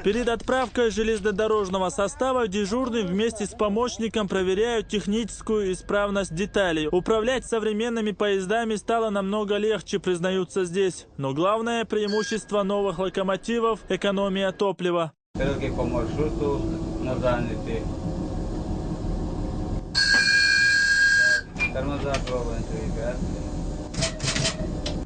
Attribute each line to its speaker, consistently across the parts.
Speaker 1: Перед отправкой железнодорожного состава дежурный вместе с помощником проверяют техническую исправность деталей. Управлять современными поездами стало намного легче, признаются здесь. Но главное преимущество новых локомотивов – экономия топлива.
Speaker 2: Стрелки по маршруту на заняты. Тормоза пробуем, ребят.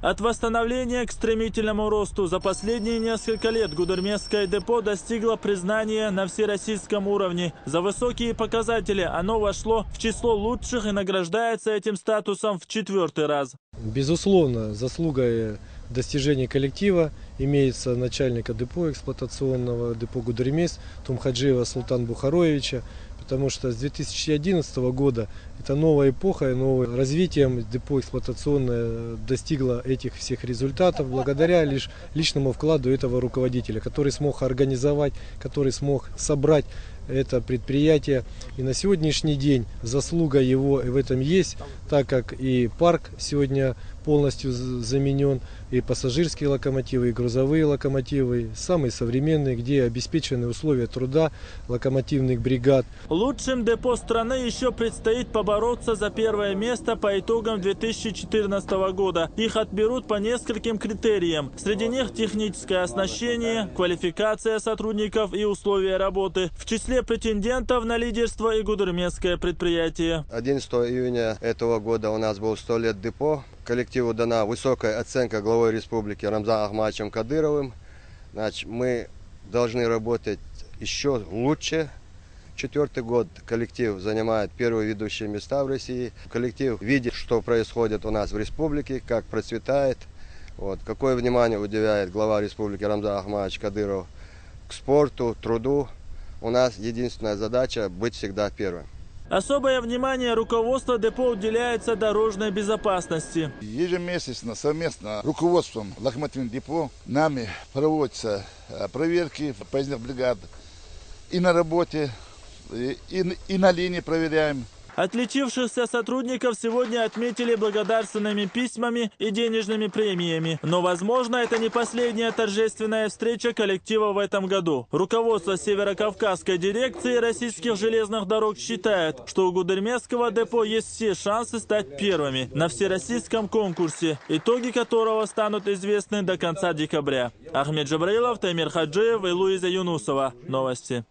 Speaker 1: От восстановления к стремительному росту за последние несколько лет Гудермесское депо достигло признания на всероссийском уровне. За высокие показатели оно вошло в число лучших и награждается этим статусом в 4-й раз.
Speaker 3: Безусловно, заслугой достижений коллектива имеется начальника депо эксплуатационного депо Гудермес Тумхаджиева Султан Бухароевича, потому что с 2011 года это новая эпоха, и новым развитием депо эксплуатационное достигло этих всех результатов благодаря лишь личному вкладу этого руководителя, который смог организовать, который смог собрать это предприятие. И на сегодняшний день заслуга его в этом есть, так как и парк сегодня полностью заменен, и пассажирские локомотивы, и грузовые локомотивы, самые современные, где обеспечены условия труда локомотивных бригад.
Speaker 1: Лучшим депо страны еще предстоит побороться за первое место по итогам 2014 года. Их отберут по нескольким критериям. Среди них техническое оснащение, квалификация сотрудников и условия работы. В числе претендентов на лидерство и гудермесское предприятие.
Speaker 4: 11 июня этого года у нас был 100 лет депо. Коллективу дана высокая оценка главой республики Рамзаном Ахматовичем Кадыровым. Значит, мы должны работать еще лучше. 4-й год коллектив занимает первые ведущие места в России. Коллектив видит, что происходит у нас в республике, как процветает. Вот. Какое внимание уделяет глава республики Рамзан Ахматович Кадыров к спорту, труду. У нас единственная задача быть всегда первым.
Speaker 1: Особое внимание руководства депо уделяется дорожной безопасности.
Speaker 5: Ежемесячно совместно руководством локомотивного депо нами проводятся проверки поездных бригад и на работе, и на линии проверяем.
Speaker 1: Отличившихся сотрудников сегодня отметили благодарственными письмами и денежными премиями. Но, возможно, это не последняя торжественная встреча коллектива в этом году. Руководство Северокавказской дирекции российских железных дорог считает, что у Гудермесского депо есть все шансы стать первыми на всероссийском конкурсе, итоги которого станут известны до конца декабря. Ахмед Джабраилов, Таймир Хаджиев и Луиза Юнусова. Новости.